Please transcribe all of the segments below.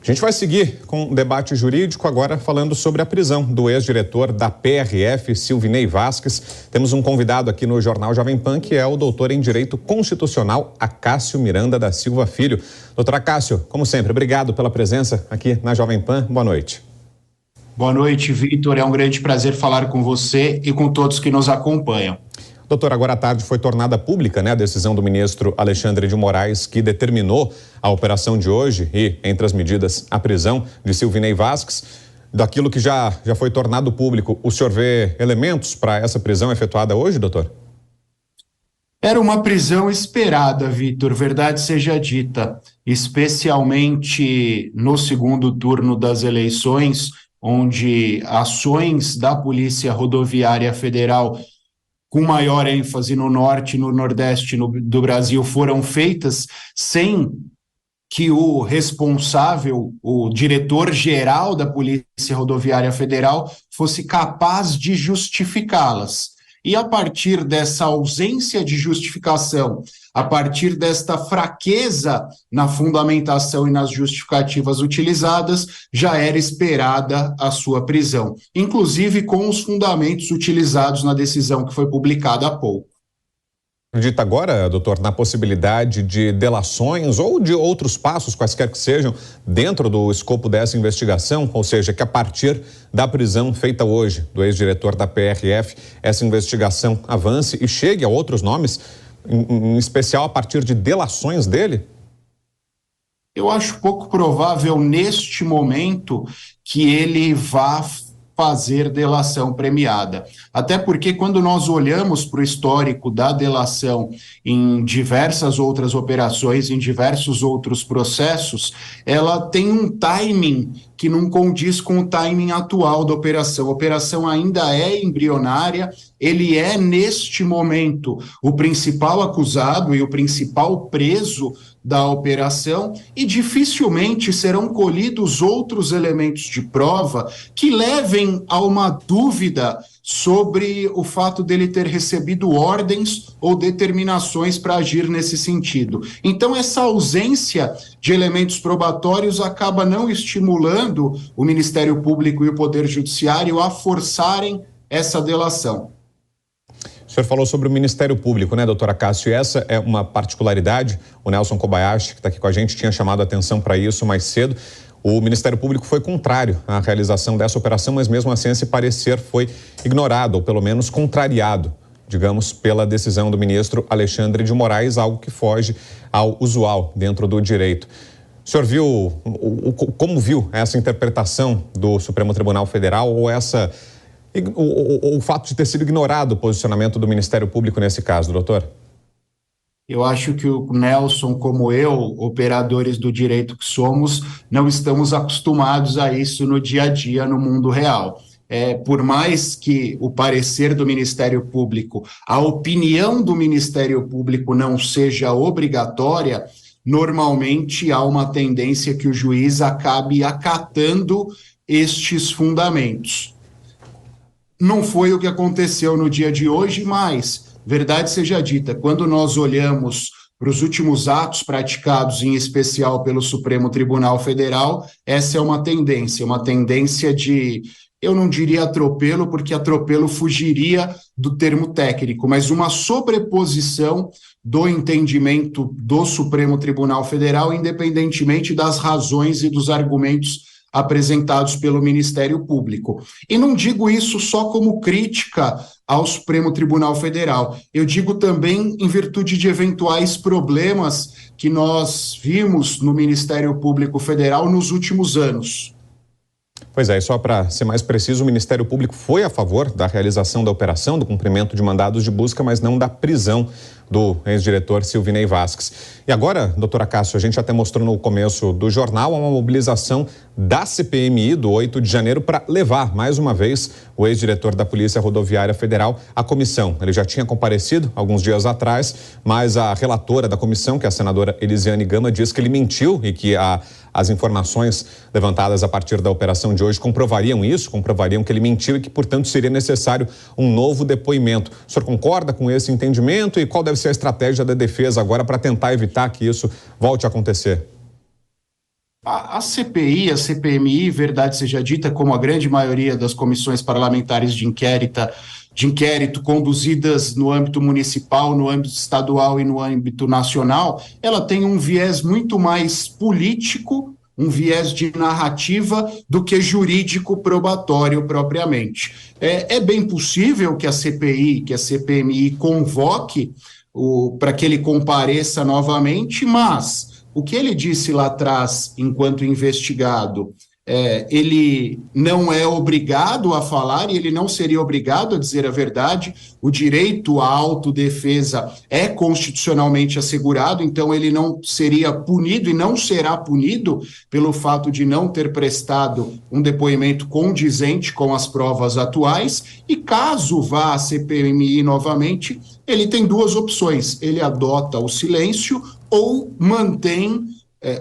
A gente vai seguir com o debate jurídico agora falando sobre a prisão do ex-diretor da PRF, Silvinei Vasques. Temos um convidado aqui no Jornal Jovem Pan, que é o doutor em Direito Constitucional, Acácio Miranda da Silva Filho. Doutor Acácio, como sempre, obrigado pela presença aqui na Jovem Pan. Boa noite. Boa noite, Vitor. É um grande prazer falar com você e com todos que nos acompanham. Doutor, agora à tarde foi tornada pública, a decisão do ministro Alexandre de Moraes, que determinou a operação de hoje e, entre as medidas, a prisão de Silvinei Vasques. Daquilo que já foi tornado público, o senhor vê elementos para essa prisão efetuada hoje, doutor? Era uma prisão esperada, Vitor, verdade seja dita, especialmente no segundo turno das eleições, onde ações da Polícia Rodoviária Federal com maior ênfase no norte e no nordeste do Brasil foram feitas sem que o responsável, o diretor-geral da Polícia Rodoviária Federal, fosse capaz de justificá-las. E a partir dessa ausência de justificação, a partir desta fraqueza na fundamentação e nas justificativas utilizadas, já era esperada a sua prisão, inclusive com os fundamentos utilizados na decisão que foi publicada há pouco. Acredita agora, doutor, na possibilidade de delações ou de outros passos, quaisquer que sejam, dentro do escopo dessa investigação? Ou seja, que a partir da prisão feita hoje do ex-diretor da PRF, essa investigação avance e chegue a outros nomes, em especial a partir de delações dele? Eu acho pouco provável, neste momento, que ele vá fazer delação premiada. Até porque quando nós olhamos para o histórico da delação em diversas outras operações, em diversos outros processos, ela tem um timing que não condiz com o timing atual da operação. A operação ainda é embrionária, ele é, neste momento, o principal acusado e o principal preso da operação, e dificilmente serão colhidos outros elementos de prova que levem a uma dúvida sobre o fato dele ter recebido ordens ou determinações para agir nesse sentido. Então, essa ausência de elementos probatórios acaba não estimulando o Ministério Público e o Poder Judiciário a forçarem essa delação. O senhor falou sobre o Ministério Público, doutor Acácio? E essa é uma particularidade. O Nelson Kobayashi, que está aqui com a gente, tinha chamado a atenção para isso mais cedo. O Ministério Público foi contrário à realização dessa operação, mas mesmo assim esse parecer foi ignorado, ou pelo menos contrariado, digamos, pela decisão do ministro Alexandre de Moraes, algo que foge ao usual dentro do direito. O senhor viu, como viu essa interpretação do Supremo Tribunal Federal ou o fato de ter sido ignorado o posicionamento do Ministério Público nesse caso, doutor? Eu acho que o Nelson, como eu, operadores do direito que somos, não estamos acostumados a isso no dia a dia, no mundo real. Por mais que o parecer do Ministério Público, a opinião do Ministério Público não seja obrigatória, normalmente há uma tendência que o juiz acabe acatando estes fundamentos. Não foi o que aconteceu no dia de hoje, mas, verdade seja dita, quando nós olhamos para os últimos atos praticados, em especial pelo Supremo Tribunal Federal, essa é uma tendência de, eu não diria atropelo, porque atropelo fugiria do termo técnico, mas uma sobreposição do entendimento do Supremo Tribunal Federal, independentemente das razões e dos argumentos apresentados pelo Ministério Público. E não digo isso só como crítica ao Supremo Tribunal Federal, eu digo também em virtude de eventuais problemas que nós vimos no Ministério Público Federal nos últimos anos. Pois é, e só para ser mais preciso, o Ministério Público foi a favor da realização da operação, do cumprimento de mandados de busca, mas não da prisão do ex-diretor Silvinei Vasques. E agora, doutor Acácio, a gente até mostrou no começo do jornal uma mobilização da CPMI do 8 de janeiro para levar, mais uma vez, o ex-diretor da Polícia Rodoviária Federal à comissão. Ele já tinha comparecido alguns dias atrás, mas a relatora da comissão, que é a senadora Elisiane Gama, diz que ele mentiu e que as informações levantadas a partir da operação de hoje comprovariam isso, comprovariam que ele mentiu e que, portanto, seria necessário um novo depoimento. O senhor concorda com esse entendimento e qual deve ser a estratégia da defesa agora para tentar evitar que isso volte a acontecer? A CPI, a CPMI, verdade seja dita, como a grande maioria das comissões parlamentares de inquérito conduzidas no âmbito municipal, no âmbito estadual e no âmbito nacional, ela tem um viés muito mais político, um viés de narrativa do que jurídico probatório propriamente. É bem possível que a CPI, que a CPMI convoque para que ele compareça novamente, mas o que ele disse lá atrás, enquanto investigado, ele não é obrigado a falar e ele não seria obrigado a dizer a verdade. O direito à autodefesa é constitucionalmente assegurado, então ele não seria punido e não será punido pelo fato de não ter prestado um depoimento condizente com as provas atuais. E caso vá à CPMI novamente, ele tem duas opções: ele adota o silêncio ou mantém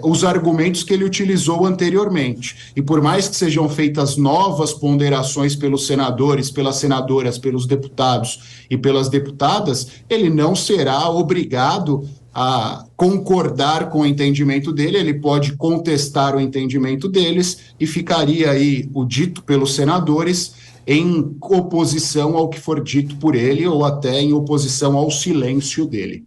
os argumentos que ele utilizou anteriormente. E por mais que sejam feitas novas ponderações pelos senadores, pelas senadoras, pelos deputados e pelas deputadas, ele não será obrigado a concordar com o entendimento dele, ele pode contestar o entendimento deles e ficaria aí o dito pelos senadores em oposição ao que for dito por ele ou até em oposição ao silêncio dele.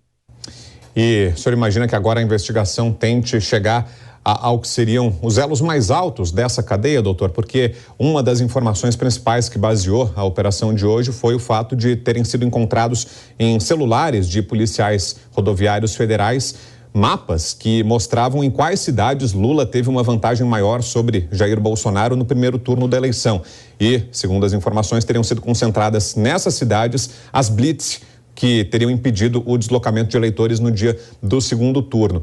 E o senhor imagina que agora a investigação tente chegar ao que seriam os elos mais altos dessa cadeia, doutor? Porque uma das informações principais que baseou a operação de hoje foi o fato de terem sido encontrados em celulares de policiais rodoviários federais mapas que mostravam em quais cidades Lula teve uma vantagem maior sobre Jair Bolsonaro no primeiro turno da eleição. E, segundo as informações, teriam sido concentradas nessas cidades as blitz que teriam impedido o deslocamento de eleitores no dia do segundo turno.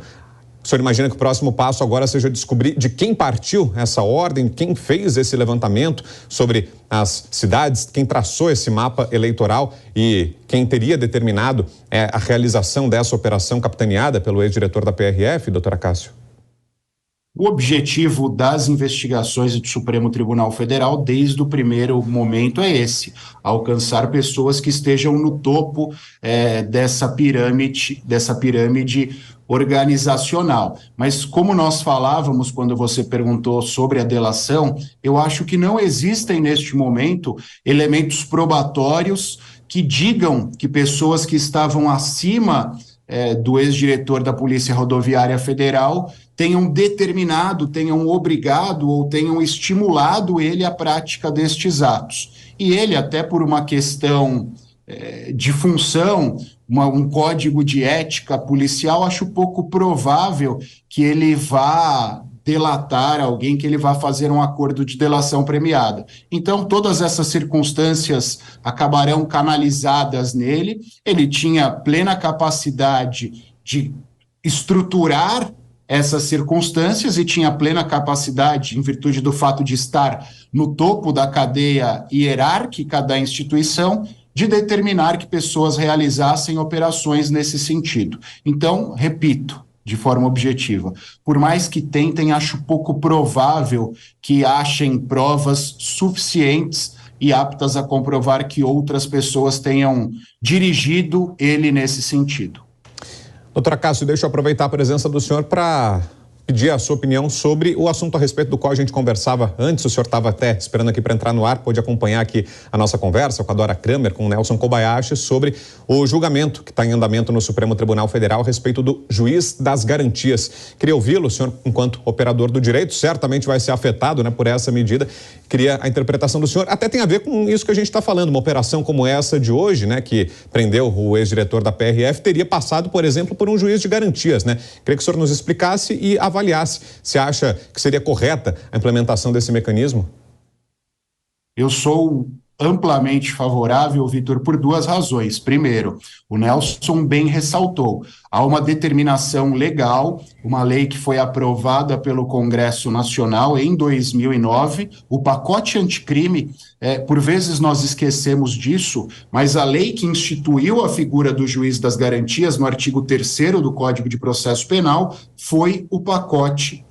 O senhor imagina que o próximo passo agora seja descobrir de quem partiu essa ordem, quem fez esse levantamento sobre as cidades, quem traçou esse mapa eleitoral e quem teria determinado a realização dessa operação capitaneada pelo ex-diretor da PRF, doutora Cássio? O objetivo das investigações do Supremo Tribunal Federal, desde o primeiro momento, é esse: alcançar pessoas que estejam no topo dessa pirâmide organizacional. Mas como nós falávamos quando você perguntou sobre a delação, eu acho que não existem neste momento elementos probatórios que digam que pessoas que estavam acima do ex-diretor da Polícia Rodoviária Federal tenham determinado, tenham obrigado ou tenham estimulado ele à prática destes atos. E ele, até por uma questão de função, um código de ética policial, acho pouco provável que ele vá delatar alguém, que ele vá fazer um acordo de delação premiada. Então, todas essas circunstâncias acabarão canalizadas nele. Ele tinha plena capacidade de estruturar essas circunstâncias e tinha plena capacidade, em virtude do fato de estar no topo da cadeia hierárquica da instituição, de determinar que pessoas realizassem operações nesse sentido. Então, repito, de forma objetiva, por mais que tentem, acho pouco provável que achem provas suficientes e aptas a comprovar que outras pessoas tenham dirigido ele nesse sentido. Doutora Cássio, deixa eu aproveitar a presença do senhor para pedir a sua opinião sobre o assunto a respeito do qual a gente conversava antes. O senhor estava até esperando aqui para entrar no ar, pôde acompanhar aqui a nossa conversa com a Dora Kramer, com o Nelson Kobayashi, sobre o julgamento que está em andamento no Supremo Tribunal Federal a respeito do juiz das garantias. Queria ouvi-lo, o senhor, enquanto operador do direito, certamente vai ser afetado, né, por essa medida. Queria a interpretação do senhor, até tem a ver com isso que a gente está falando, uma operação como essa de hoje, né, que prendeu o ex-diretor da PRF, teria passado, por exemplo, por um juiz de garantias, né? Queria que o senhor nos explicasse e avaliasse se acha que seria correta a implementação desse mecanismo. Eu sou amplamente favorável, Vitor, por duas razões. Primeiro, o Nelson bem ressaltou, há uma determinação legal, uma lei que foi aprovada pelo Congresso Nacional em 2009, o pacote anticrime, por vezes nós esquecemos disso, mas a lei que instituiu a figura do juiz das garantias no artigo 3º do Código de Processo Penal foi o pacote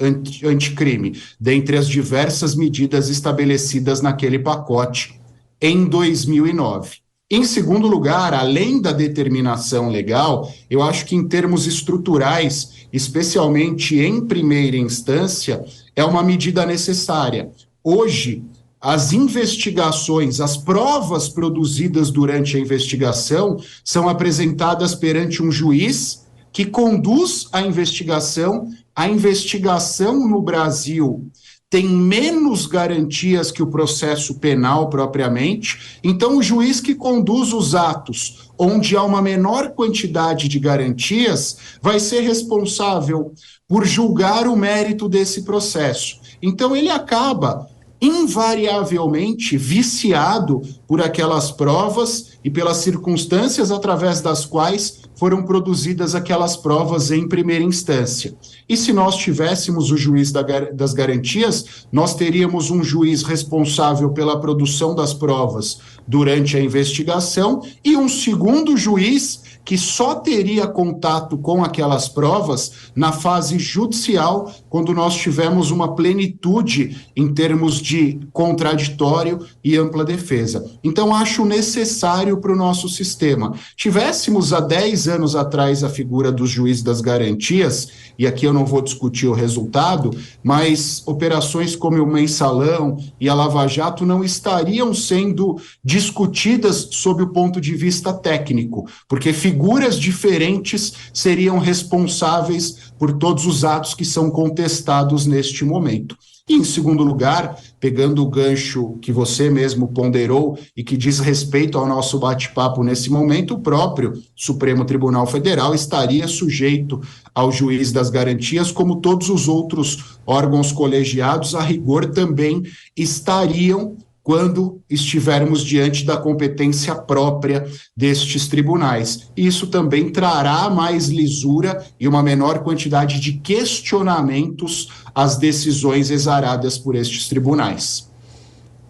anticrime, dentre as diversas medidas estabelecidas naquele pacote em 2009. Em segundo lugar, além da determinação legal, eu acho que em termos estruturais, especialmente em primeira instância, é uma medida necessária. Hoje, as investigações, as provas produzidas durante a investigação são apresentadas perante um juiz que conduz a investigação. A investigação no Brasil tem menos garantias que o processo penal propriamente, então o juiz que conduz os atos, onde há uma menor quantidade de garantias, vai ser responsável por julgar o mérito desse processo. Então ele acaba invariavelmente viciado por aquelas provas e pelas circunstâncias através das quais foram produzidas aquelas provas em primeira instância. E se nós tivéssemos o juiz das garantias, nós teríamos um juiz responsável pela produção das provas durante a investigação e um segundo juiz que só teria contato com aquelas provas na fase judicial, quando nós tivermos uma plenitude em termos de contraditório e ampla defesa. Então, acho necessário para o nosso sistema. Tivéssemos há 10 anos atrás a figura dos juízes das garantias, e aqui eu não vou discutir o resultado, mas operações como o Mensalão e a Lava Jato não estariam sendo discutidas sob o ponto de vista técnico, porque figuras diferentes seriam responsáveis por todos os atos que são contestados neste momento. E, em segundo lugar, pegando o gancho que você mesmo ponderou e que diz respeito ao nosso bate-papo nesse momento, o próprio Supremo Tribunal Federal estaria sujeito ao juiz das garantias, como todos os outros órgãos colegiados, a rigor também estariam quando estivermos diante da competência própria destes tribunais. Isso também trará mais lisura e uma menor quantidade de questionamentos às decisões exaradas por estes tribunais.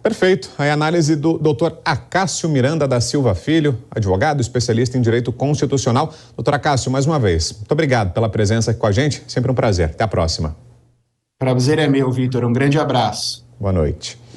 Perfeito. A análise do doutor Acácio Miranda da Silva Filho, advogado, especialista em direito constitucional. Doutor Acácio, mais uma vez, muito obrigado pela presença aqui com a gente. Sempre um prazer. Até a próxima. Prazer é meu, Vitor. Um grande abraço. Boa noite.